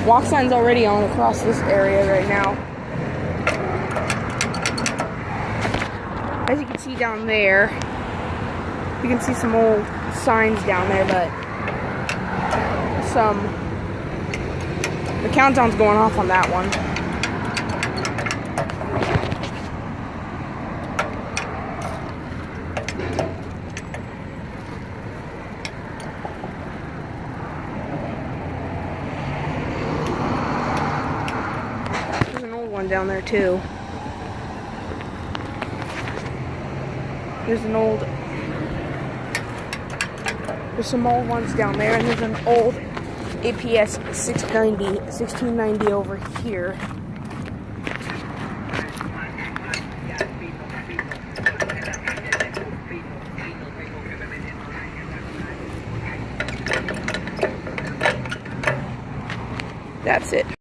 Walk sign's already on across this area right now. As you can see down there, you can see some old signs down there, but the countdown's going off on that one. There's an old one down there too. There's some old ones down there, and there's an old APS 1690 over here. That's it.